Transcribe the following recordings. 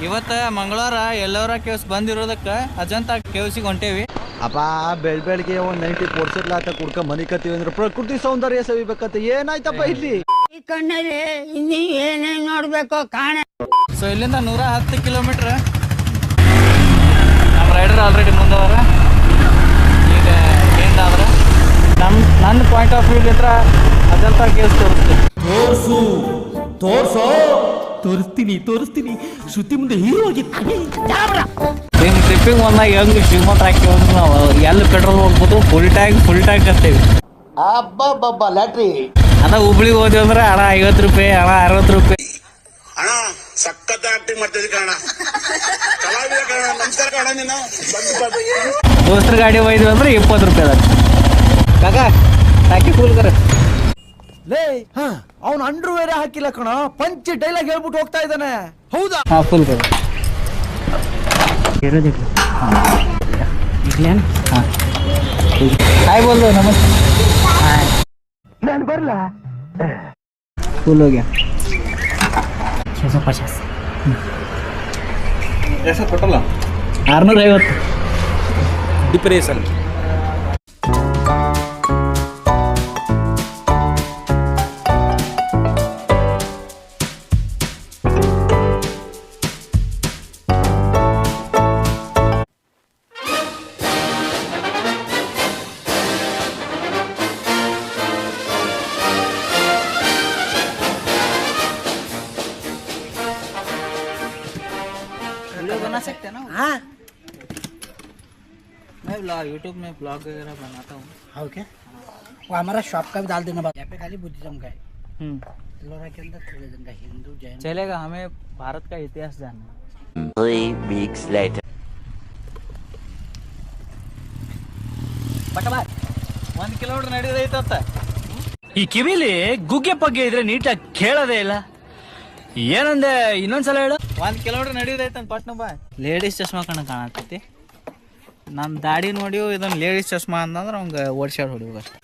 ಇವತ್ತು ಮಂಗಳವಾರ ಎಲ್ಲರ ಕೇವ್ಸ್ ಬಂದಿರೋದಕ್ಕೆ ಅಜಂತಾ ಕೇವ್ಸಿಗೆ ಹೊಂಟೇವಿ. ಅಪ್ಪ ಬೆಳಗ್ಗೆ ಒಂದು 90 ಕೊಡ್ಸಿರ್ಲಾತ ಕುಡ್ಕ ಮನಿ ಕತ್ತೀವಿ ಅಂದ್ರೆ ಪ್ರಕೃತಿ ಸೌಂದರ್ಯ ಸವಿಬೇಕಂತ ಏನಾಯ್ತಪ್ಪ ಇಲ್ಲಿ ಈ ಕಣ್ಣಲ್ಲಿ ಇನ್ನೀ ಏನೇನ್ ನೋಡ್ಬೇಕು ಕಾಣ. ಸೊ ಇಲ್ಲಿಂದ 110 ಕಿಲೋಮೀಟ್ರ್. ನಮ್ಮ ರೈಡರ್ ಆಲ್ರೆಡಿ ಮುಂದವರ. ಈಗ ಏನಾದ್ರೆ ನನ್ನ ಪಾಯಿಂಟ್ ಆಫ್ ವ್ಯೂ ಇದ್ರೆ ಅಜಂತಾ ಕೇವ್ಸ್ ತೋರಿಸ್ತೀನಿ ಶ್ರುತಿ ಮುಂದೆ ಹೀರೋ ನಿಮ್ಮ ಟ್ರಿಪ್ಪಿಗೆ ಬಂದಾಗ ಹೆಂಗೆ ಶ್ರೀಮಂತ ಹಾಕಿ ಹೋದ್ರೆ ನಾವು ಎಲ್ಲಿ ಪೆಟ್ರೋಲ್ ಹೋಗ್ಬೋದು ಫುಲ್ ಟ್ಯಾಂಕ್ ಹತ್ತೇವಿ. ಅಬ್ಬಬ್ಬಬ್ಬ ಲ್ಯಾಟ್ರಿ ಅದ ಹುಬ್ಳಿಗೆ ಹೋದ್ವಿ ಅಂದ್ರೆ ಹಣ 50 ರೂಪಾಯಿ, ಹಣ 60 ರೂಪಾಯಿ. ಅಣ್ಣ ಸಖತ್ ಆಕ್ಟಿಂಗ್ ಮಾಡ್ತಿದ್ದೆ ಕಣ, ಕಲಾವಿದ ಕಣ, ನಮಸ್ಕಾರ ಕಣ. ನೀನು ದೋಸ್ತರ ಗಾಡಿ ಹೋಯ್ದ್ವಿ ಅಂದ್ರೆ 20 ರೂಪಾಯಿ ಅದ. ಕಾಕ ಹಾಕಿ ಫುಲ್ ಕರ ಲೇ ಅವ್ನು ಅಂಡರ್ ವೇರೆ ಹಾಕಿಲ್ಲ ಕಣ, ಪಂಚ್ ಡೈಲಾಗ್ ಹೇಳ್ಬಿಟ್ಟು ಹೋಗ್ತಾ ಇದ್ದಾನೆ. ಹೌದಾ? ಹಾ ಫುಲ್ ಕರ ಹಾಯ್ ಬೋಲ್ ನಮಸ್ತೆ. ನಾನು ಬರಲ್ಲ. फुल हो गया 650 ऐसा टोटल 650 ಡಿಪ್ರೆಷನ್. बना सकते हैं ना? हाँ मैं यूट्यूब में ब्लॉग वगैरह बनाता हूँ. हाँ ओके, वो हमारा शॉप का भी डाल देना. यहाँ पे खाली बुद्धिज्म का है, लोरा के अंदर त्रिवेदन का, हिंदू जैन. चलेगा, हमें भारत का इतिहास जानना. 3 weeks later. ಬಟ್ 1 ಕಿಲೋಮೀಟರ್ ನಡೆಯೋದೈತತ್ತ. ಈ ಕಿವಿಲಿ ಗುಗ್ಗೆ ಪಗ್ಗೆ ಇದ್ರೆ ನೀಟಾಗಿ ಕೇಳೋದೇ ಇಲ್ಲ. ಏನಂದೆ ಇನ್ನೊಂದ್ಸಲ ಹೇಳು. 1 ಕಿಲೋಮೀಟರ್ ನಡೆಯೋದೈತಂತ ಪಟ್ನ ಬಾ. ಲೇಡೀಸ್ ಚಶ್ಮಾ ಕಣ ಕಾಣತೈತಿ. ನಮ್ಮ ದಾಡಿ ನೋಡಿ ಇದನ್ನು ಲೇಡೀಸ್ ಚಶ್ಮಾ ಅಂತಂದ್ರೆ ಅವ್ಗೆ ಓಡ್ಸಾಡ್ ಹೊಡಿಬೇಕು ಅಷ್ಟೆ.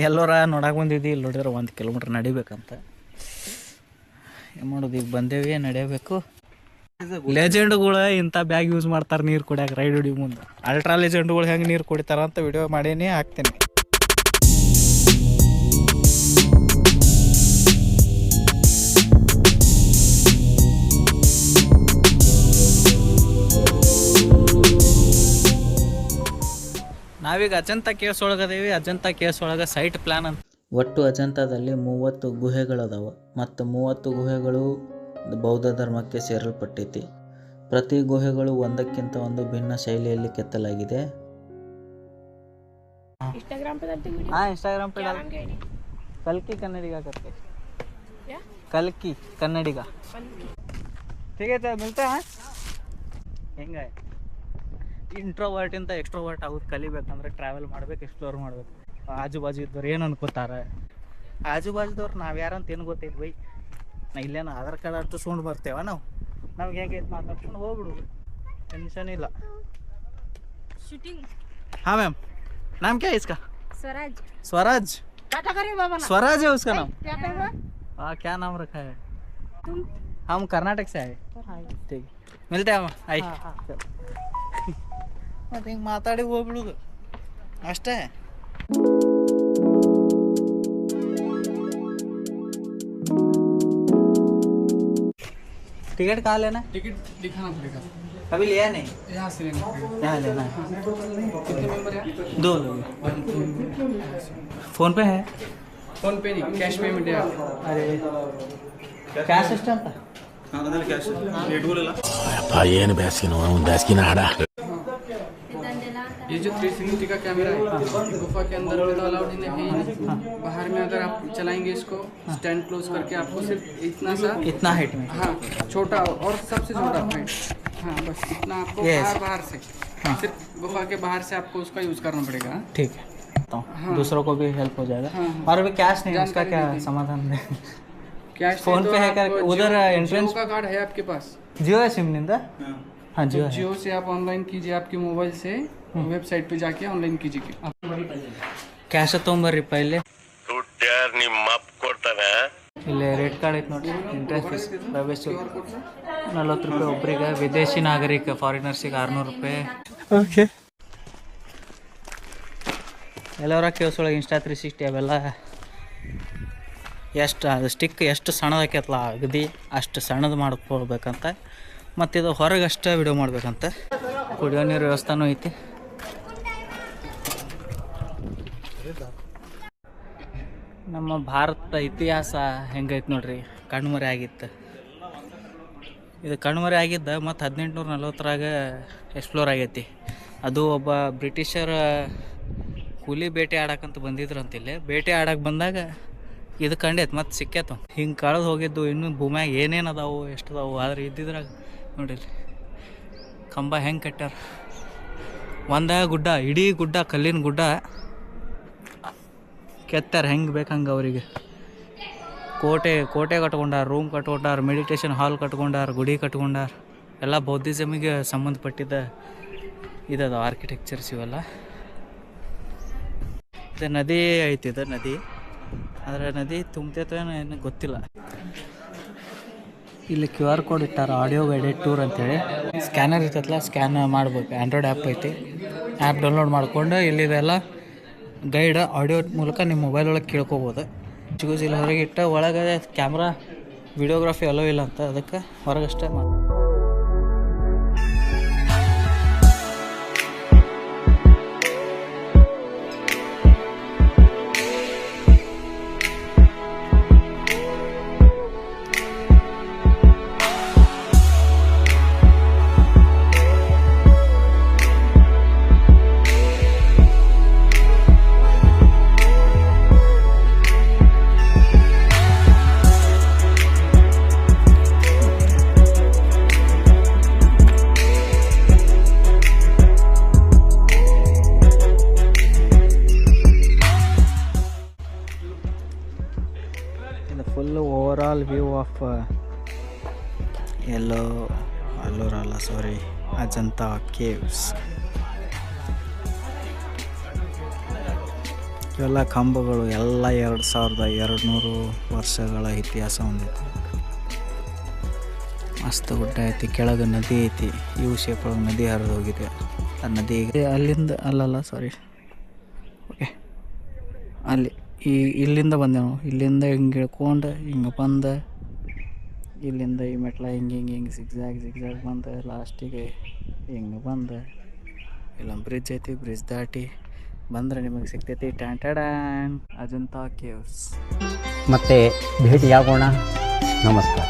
ಎಲ್ಲರ ನೋಡಕ್ಕೆ ಬಂದಿದ್ದಿ, ಇಲ್ಲಿ ನೋಡಿದ್ರೆ 1 ಕಿಲೋಮೀಟರ್ ನಡಿಬೇಕಂತ. ಏನು ಮಾಡೋದು, ಈಗ ಬಂದೇವಿ, ನಡೆಯಬೇಕು. ಲೆಜೆಂಡ್ಗಳು ಇಂಥ ಬ್ಯಾಗ್ ಯೂಸ್ ಮಾಡ್ತಾರೆ ನೀರು ಕುಡಿಯೋಕೆ ರೈಡ್ ಹೊಡಿ ಮುಂದೆ. ಅಲ್ಟ್ರಾ ಲೆಜೆಂಡ್ಗಳು ಹೆಂಗೆ ನೀರು ಕುಡಿತಾರ ಅಂತ ವಿಡಿಯೋ ಮಾಡೀನಿ, ಹಾಕ್ತೀನಿ. ನಾವೀಗ ಅಜಂತಾ ಕೇವ್ಸ್ ಒಳಗದೇವಿ. ಅಜಂತಾ ಕೇವ್ಸ್ ಒಳಗೆ ಸೈಟ್ ಪ್ಲಾನ್ ಅಂತ. ಒಟ್ಟು ಅಜಂತಾದಲ್ಲಿ 30 ಗುಹೆಗಳದಾವ ಮತ್ತು 30 ಗುಹೆಗಳು ಬೌದ್ಧ ಧರ್ಮಕ್ಕೆ ಸೇರಲ್ಪಟ್ಟೈತಿ. ಪ್ರತಿ ಗುಹೆಗಳು ಒಂದಕ್ಕಿಂತ ಒಂದು ಭಿನ್ನ ಶೈಲಿಯಲ್ಲಿ ಕೆತ್ತಲಾಗಿದೆ. इंस्टाग्राम पे डालते वीडियो? हाँ इंस्टाग्राम पे डाल. नाम क्या है? कल्की कन्नडिगा करके. क्या? कल्की कन्नडिगा. ठीक है, चल मिलते हैं. ಹೆಂಗೆ ಇಂಟ್ರೋವರ್ಟ್ ಇಂದ ಎಕ್ಸ್ಟ್ರೋವರ್ಟ್ ಆಗೋದು ಕಲಿಬೇಕಂದ್ರೆ ಟ್ರಾವೆಲ್ ಮಾಡ್ಬೇಕು, ಎಕ್ಸ್ಪ್ಲೋರ್ ಮಾಡ್ಬೇಕು. ಆಜು ಬಾಜು ಇದ್ದವ್ರು ಏನು ಅನ್ಕೋತಾರೆ, ಆಜು ಬಾಜುದವ್ರು ನಾವು ಯಾರಂತ ಏನು ಗೊತ್ತೈತೆ ಬೈ. ನಾ ಇಲ್ಲೇನು ಆಧಾರ್ ಕಾರ್ಡ್ ಅಷ್ಟು ಸುಂಡು ಬರ್ತೇವ ನಾವು. ನಮ್ಗೆ ಹೆಂಗೆ ಮಾತಾಡ್ಕೊಂಡು ಹೋಗ್ಬಿಡು, टेंशन ಇಲ್ಲ. शूटिंग. हाँ मैम, नाम क्या है इसका? स्वराज. स्वराज. टाटा करे बाबा ना. स्वराज है उसका नाम. क्या कहेगा? हाँ क्या नाम रखा है? तुम? हम कर्नाटक से आए. ठीक मिलते हैं हम. आई ಮತ್ತೆ ಹಿಂಗೆ ಮಾತಾಡಿ ಹೋಗ್ಬಿಡುದು ಅಷ್ಟೇ. टिकट कहाँ लेना है? टिकट दिखाना पड़ेगा. अभी लिया नहीं, यहाँ से लेना पड़ेगा. यहाँ लेना है. कितने मेंबर हैं? 2 लोग. फोन पे है? फोन पे नहीं, कैश पेमेंट है. अरे कैश सिस्टम था. ಏನು ಬ್ಯಾಸ್ಕಿನ ಒಂದು ಬ್ಯಾಸ್ಕಿನ ಹಾಡ. ये जो 360 का कैमरा है, गुफा के अंदर में तो अलाउड नहीं है. बाहर में अगर आप चलाएंगे इसको, स्टैंड क्लोज करके आपको सिर्फ इतना सा, इतना हाइट में. हाँ छोटा और सबसे छोटा हाइट. हाँ बस इतना आपको बाहर से, सिर्फ गुफा के बाहर से आपको उसका यूज करना पड़ेगा. ठीक है, हाँ. दूसरों को भी हेल्प हो जाएगा. हाँ. और अभी कैश नहीं है, उसका जानकारी क्या दे दी. समाधान है? कैश फोन तो पे है आप करके उधर एंट्रेंस जियो का कार्ड है आपके पास? जियो है सिम निंदा. हाँ जियो तो है. जियो से आप ऑनलाइन कीजिए, आपके मोबाइल से वेबसाइट पे जाके ऑनलाइन कीजिए. ಕ್ಯಾಶ್ ತೊಗೊಂಬರ್ರಿ ಪೈಲೆ. ದುಡ್ಡು ಯಾರು ನಿಮ್ಮ ಅಪ್ಪ ಕೊಡ್ತಾನೆ? ಇಲ್ಲಿ ರೇಟ್ ಕಾರ್ಡ್ ಐತೆ ನೋಡಿ. ಎಂಟ್ರೆನ್ಸ್ ಫೀಸ್ ಪ್ರವೇಶ 40 ರೂಪಾಯಿ ಒಬ್ಬರಿಗೆ. ವಿದೇಶಿ ನಾಗರಿಕ ಫಾರಿನರ್ಸಿಗೆ 600 ರೂಪಾಯಿ. ಓಕೆ. ಎಲ್ಲರ ಕೇವ್ಸೊಳಗೆ ಇನ್ಸ್ಟಾ 360 ಅವೆಲ್ಲ ಎಷ್ಟು ಅದು ಸ್ಟಿಕ್ ಎಷ್ಟು ಸಣ್ಣದಾಕೈತಲ್ಲ ಅಗದಿ ಅಷ್ಟು ಸಣ್ಣದು ಮಾಡ್ಕೊಳ್ಬೇಕಂತ. ಮತ್ತು ಇದು ಹೊರಗೆ ಅಷ್ಟೇ ವಿಡಿಯೋ ಮಾಡ್ಬೇಕಂತ. ಕುಡಿಯೋ ನೀರು ವ್ಯವಸ್ಥೆನೂ ಐತಿ. ನಮ್ಮ ಭಾರತದ ಇತಿಹಾಸ ಹೆಂಗೈತೆ ನೋಡ್ರಿ, ಕಣ್ಮರೆ ಆಗಿತ್ತು. ಇದು ಕಣ್ಮರೆ ಆಗಿದ್ದ ಮತ್ತು 1840ರಾಗ ಎಕ್ಸ್ಪ್ಲೋರ್ ಆಗೈತಿ. ಅದು ಒಬ್ಬ ಬ್ರಿಟಿಷರ ಕೂಲಿ ಬೇಟೆ ಆಡಕ್ಕಂತ ಬಂದಿದ್ರಂತಿಲ್ಲಿ. ಬೇಟೆ ಆಡಕ್ಕೆ ಬಂದಾಗ ಇದು ಕಂಡೈತೆ ಮತ್ತು ಸಿಕ್ಕೈತು. ಹಿಂಗೆ ಕಳೆದು ಹೋಗಿದ್ದು. ಇನ್ನೂ ಭೂಮ್ಯಾಗ ಏನೇನು ಅದಾವು ಎಷ್ಟು ಅದಾವು ಆದ್ರೆ ಇದ್ದಿದ್ರಾಗ ನೋಡಿರಿ ಕಂಬ ಹೆಂಗೆ ಕಟ್ಟಾರ. ಒಂದು ಗುಡ್ಡ, ಇಡೀ ಗುಡ್ಡ, ಕಲ್ಲಿನ ಗುಡ್ಡ ಕೆತ್ತಾರ ಹೆಂಗೆ ಬೇಕಂಗೆ ಅವರಿಗೆ. ಕೋಟೆ ಕಟ್ಕೊಂಡಾರ, ರೂಮ್ ಕಟ್ಕೊಂಡಾರ, ಮೆಡಿಟೇಷನ್ ಹಾಲ್ ಕಟ್ಕೊಂಡಾರ, ಗುಡಿ ಕಟ್ಕೊಂಡಾರ. ಎಲ್ಲ ಬೌದ್ಧಿಸಮಿಗೆ ಸಂಬಂಧಪಟ್ಟಿದ್ದ ಇದದು ಆರ್ಕಿಟೆಕ್ಚರ್ಸ್ ಇವೆಲ್ಲ. ಇದು ನದಿ ಐತಿ, ಇದು ನದಿ. ಆದರೆ ನದಿ ತುಂಬ್ತೈತೋ ಏನು ಗೊತ್ತಿಲ್ಲ. ಇಲ್ಲಿ QR ಕೋಡ್ ಇಟ್ಟಾರ, ಆಡಿಯೋ ಗೈಡೆಡ್ ಟೂರ್ ಅಂತೇಳಿ. ಸ್ಕ್ಯಾನರ್ ಇರ್ತೈತಲ್ಲ, ಸ್ಕ್ಯಾನ್ ಮಾಡ್ಬೇಕು. ಆ್ಯಂಡ್ರಾಯ್ಡ್ ಆ್ಯಪ್ ಐತಿ. ಆ್ಯಪ್ ಡೌನ್ಲೋಡ್ ಮಾಡ್ಕೊಂಡು ಇಲ್ಲಿದೆಲ್ಲ ಗೈಡ್ ಆಡಿಯೋ ಮೂಲಕ ನಿಮ್ಮ ಮೊಬೈಲ್ ಒಳಗೆ ಕೇಳ್ಕೊಬೋದು. ಚಿಗೂಸ್ ಇಲ್ಲಿ ಹೊರಗೆ ಇಟ್ಟ, ಒಳಗೆ ಕ್ಯಾಮ್ರಾ ವಿಡಿಯೋಗ್ರಫಿ ಅಲೋ ಇಲ್ಲ ಅಂತ, ಅದಕ್ಕೆ ಹೊರಗಷ್ಟೇ full overall view of Ajanta caves. ಇವೆಲ್ಲ ಕಂಬಗಳು ಎಲ್ಲ 2200 ವರ್ಷಗಳ ಇತಿಹಾಸ ಹೊಂದೈತಿ. ಮಸ್ತ್ ಗುಡ್ಡ ಐತಿ, ಕೆಳಗೆ ನದಿ ಐತಿ. ಯು ಶೇಪ್ ಒಳಗೆ ನದಿ ಹರಿದು ಹೋಗಿದೆ. ಆ ನದಿ ಅಲ್ಲಿಂದ ಓಕೆ ಅಲ್ಲಿ ಇಲ್ಲಿಂದ ಬಂದೆವು. ಇಲ್ಲಿಂದ ಹಿಂಗೆ ಇಳ್ಕೊಂಡು ಹಿಂಗೆ ಬಂದು ಇಲ್ಲಿಂದ ಈ ಮೆಟ್ಲ ಹಿಂಗೆ ಜಿಗ್ಜಾಗ್ ಬಂದು ಲಾಸ್ಟಿಗೆ ಹಿಂಗೆ ಬಂದು ಇಲ್ಲೊಂದು ಬ್ರಿಡ್ಜ್ ಐತಿ. ಬ್ರಿಡ್ಜ್ ದಾಟಿ ಬಂದರೆ ನಿಮಗೆ ಸಿಗ್ತೈತಿ ಟ್ಯಾಂಟಡಾನ್ ಅಜಂತಾ ಕೇವ್ಸ್. ಮತ್ತೆ ಭೇಟಿಯಾಗೋಣ. ನಮಸ್ಕಾರ.